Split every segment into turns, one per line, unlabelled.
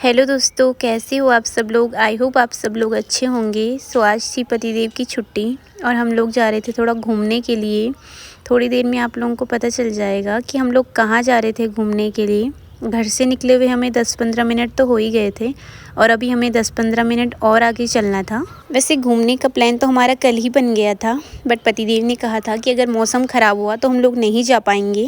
Hello दोस्तों, कैसे हो आप सब लोग। आई होप आप सब लोग अच्छे होंगे। आज थी पतिदेव की छुट्टी और हम लोग जा रहे थे थोड़ा घूमने के लिए। थोड़ी देर में आप लोगों को पता चल जाएगा कि हम लोग कहाँ जा रहे थे घूमने के लिए। घर से निकले हुए हमें 10-15 मिनट तो हो ही गए थे और अभी हमें 10-15 मिनट और आगे चलना था। वैसे घूमने का प्लान तो हमारा कल ही बन गया था, बट पतिदेव ने कहा था कि अगर मौसम ख़राब हुआ तो हम लोग नहीं जा पाएंगे।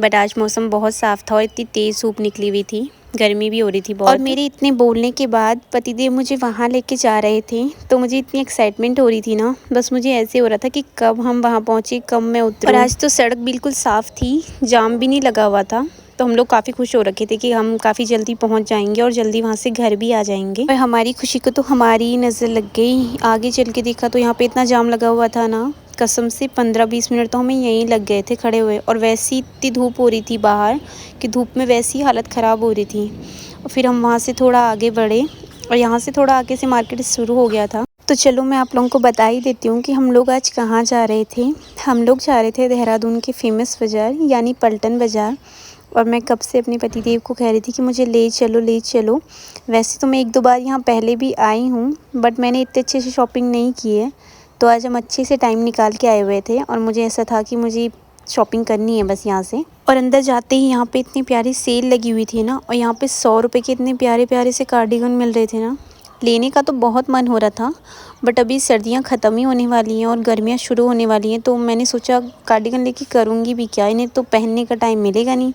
बट आज मौसम बहुत साफ़ था और इतनी तेज़ धूप निकली हुई थी, गर्मी भी हो रही थी बहुत। और मेरे इतने बोलने के बाद पतिदेव मुझे वहाँ लेके जा रहे थे, तो मुझे इतनी एक्साइटमेंट हो रही थी ना, बस मुझे ऐसे हो रहा था कि कब हम वहाँ पहुँचे, कब मैं उतरूँ। और आज तो सड़क बिल्कुल साफ़ थी, जाम भी नहीं लगा हुआ था, तो हम लोग काफ़ी खुश हो रखे थे कि हम काफ़ी जल्दी पहुंच जाएंगे और जल्दी वहां से घर भी आ जाएंगे। और हमारी खुशी को तो हमारी नज़र लग गई। आगे चल के देखा तो यहाँ पे इतना जाम लगा हुआ था ना, कसम से 15-20 मिनट तो हमें यहीं लग गए थे खड़े हुए। और वैसी इतनी धूप हो रही थी बाहर कि धूप में वैसी हालत ख़राब हो रही थी। और फिर हम वहाँ से थोड़ा आगे बढ़े और यहाँ से थोड़ा आगे से मार्केट शुरू हो गया था। तो चलो मैं आप लोगों को बता ही देती हूँ कि हम लोग आज कहाँ जा रहे थे। हम लोग जा रहे थे देहरादून के फेमस बाज़ार यानी पलटन बाज़ार। और मैं कब से अपने पतिदेव को कह रही थी कि मुझे ले चलो ले चलो। वैसे तो मैं 1-2 बार यहाँ पहले भी आई हूँ, बट मैंने इतने अच्छे से शॉपिंग नहीं की है। तो आज हम अच्छे से टाइम निकाल के आए हुए थे और मुझे ऐसा था कि मुझे शॉपिंग करनी है बस यहाँ से। और अंदर जाते ही यहाँ पे इतनी प्यारी सेल लगी हुई थी ना, और यहाँ पे 100 रुपये के इतने प्यारे प्यारे से कार्डिगन मिल रहे थे ना, लेने का तो बहुत मन हो रहा था। बट अभी सर्दियाँ ख़त्म ही होने वाली हैं और गर्मियाँ शुरू होने वाली हैं, तो मैंने सोचा कार्डिगन लेके करूँगी भी क्या, इन्हें तो पहनने का टाइम मिलेगा नहीं,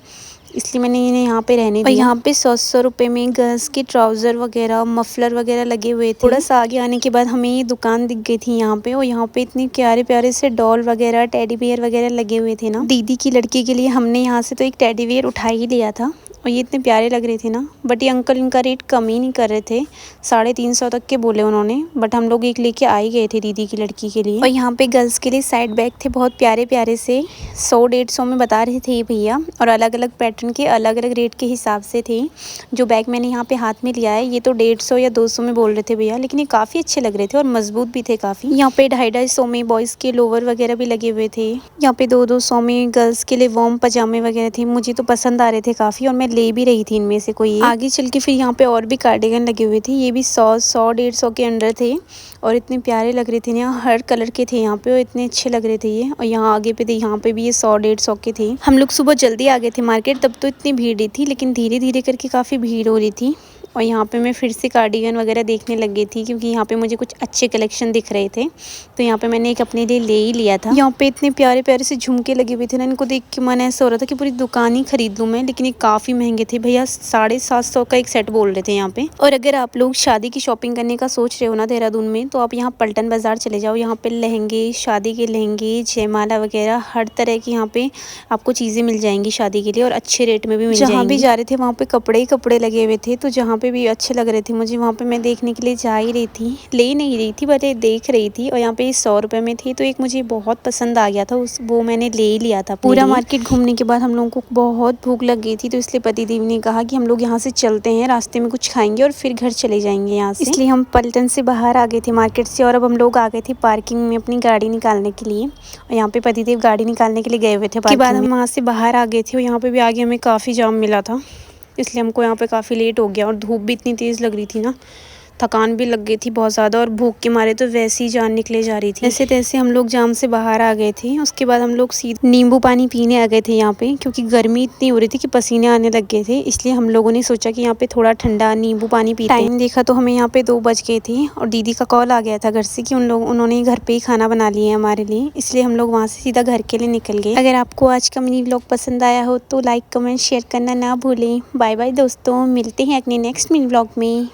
इसलिए मैंने इन्हें यहाँ पे रहने दिया। और यहाँ पे 100 रुपये में गर्ल्स के ट्राउज़र वगैरह, मफलर वगैरह लगे हुए थे। थोड़ा सा आगे आने के बाद हमें ये दुकान दिख गई थी यहाँ पे, और यहाँ पे इतने प्यारे प्यारे से डॉल वगैरह, टेडी बियर वगैरह लगे हुए थे ना। दीदी की लड़की के लिए हमने यहाँ से तो एक टेडी बियर उठा ही लिया था, और ये इतने प्यारे लग रहे थे ना। बट ये अंकल इनका रेट कम ही नहीं कर रहे थे, 350 तक के बोले उन्होंने। बट हम लोग एक लेके आ ही गए थे दीदी की लड़की के लिए। और यहाँ पे गर्ल्स के लिए साइड बैग थे बहुत प्यारे प्यारे से, 100-150 में बता रहे थे ये भैया, और अलग अलग पैटर्न के अलग अलग रेट के हिसाब से थे। जो बैग मैंने यहाँ पे हाथ में लिया है ये तो 150 या 200 में बोल रहे थे भैया, लेकिन ये काफ़ी अच्छे लग रहे थे और मजबूत भी थे काफ़ी। यहाँ पे 250-250 में बॉयज़ के लोवर वगैरह भी लगे हुए थे। यहाँ पे 200-200 में गर्ल्स के लिए वार्म पजामे वगैरह थे। मुझे तो पसंद आ रहे थे काफ़ी और मैं ले भी रही थी इनमें से कोई। आगे चल के फिर यहाँ पे और भी कार्डिगन लगे हुए थे, ये भी 100-150 के अंडर थे और इतने प्यारे लग रहे थे ना, हर कलर के थे यहाँ पे और इतने अच्छे लग रहे थे ये। और यहाँ आगे पे यहाँ पे भी ये 100-150 के थे। हम लोग सुबह जल्दी आ गए थे मार्केट, तब तो इतनी भीड़ नहीं थी, लेकिन धीरे धीरे करके काफ़ी भीड़ हो रही थी। और यहाँ पे मैं फिर से कार्डिगन वगैरह देखने लग गई थी, क्योंकि यहाँ पे मुझे कुछ अच्छे कलेक्शन दिख रहे थे, तो यहाँ पे मैंने एक अपने लिए ले ही लिया था। यहाँ पे इतने प्यारे प्यारे से झुमके लगे हुए थे ना, इनको देख के मन ऐसा हो रहा था कि पूरी दुकान ही खरीद लूँ मैं, लेकिन ये काफ़ी महंगे थे भैया, 750 का एक सेट बोल रहे थे यहाँ पे। और अगर आप लोग शादी की शॉपिंग करने का सोच रहे हो ना देहरादून में, तो आप यहाँ पलटन बाज़ार चले जाओ। यहाँ पे लहंगे, शादी के लहंगे, जयमाला वगैरह हर तरह की यहाँ पे आपको चीज़ें मिल जाएंगी शादी के लिए, और अच्छे रेट में भी मिल जाएंगी। जहाँ भी जा रहे थे वहाँ पे कपड़े ही कपड़े लगे हुए थे, तो जहाँ पे भी अच्छे लग रहे थे मुझे, वहाँ पे मैं देखने के लिए जा ही रही थी, ले नहीं रही थी बट देख रही थी। और यहाँ पे 100 रुपये में थी, तो एक मुझे बहुत पसंद आ गया था, वो मैंने ले ही लिया था। पूरा मार्केट घूमने के बाद हम लोगों को बहुत भूख लग गई थी, तो इसलिए पतिदेव ने कहा कि हम लोग यहाँ से चलते हैं, रास्ते में कुछ खाएंगे और फिर घर चले जाएंगे यहाँ से। इसलिए हम पलटन से बाहर आ गए थे मार्केट से, और अब हम लोग आ गए थे पार्किंग में अपनी गाड़ी निकालने के लिए। और यहाँ पे पतिदेव गाड़ी निकालने के लिए गए हुए थे। उसके बाद हम वहाँ से बाहर आ गए थे, और यहाँ पे भी आगे हमें काफ़ी जाम मिला था, इसलिए हमको यहाँ पे काफ़ी लेट हो गया। और धूप भी इतनी तेज़ लग रही थी ना, थकान भी लग गई थी बहुत ज़्यादा, और भूख के मारे तो वैसे ही जान निकले जा रही थी। ऐसे तैसे हम लोग जाम से बाहर आ गए थे। उसके बाद हम लोग सीधे नींबू पानी पीने आ गए थे यहाँ पे, क्योंकि गर्मी इतनी हो रही थी कि पसीने आने लग गए थे, इसलिए हम लोगों ने सोचा कि यहाँ पे थोड़ा ठंडा नींबू पानी पीते हैं। टाइम देखा तो हमें यहाँ पे 2 बज गए थे, और दीदी का कॉल आ गया था घर से कि उन्होंने घर पे ही खाना बना लिया है हमारे लिए, इसलिए हम लोग वहाँ से सीधा घर के लिए निकल गए। अगर आपको आज का मिनी व्लॉग पसंद आया हो तो लाइक कमेंट शेयर करना ना भूलें। बाय बाय दोस्तों, मिलते हैं अपने नेक्स्ट मिनी व्लॉग में।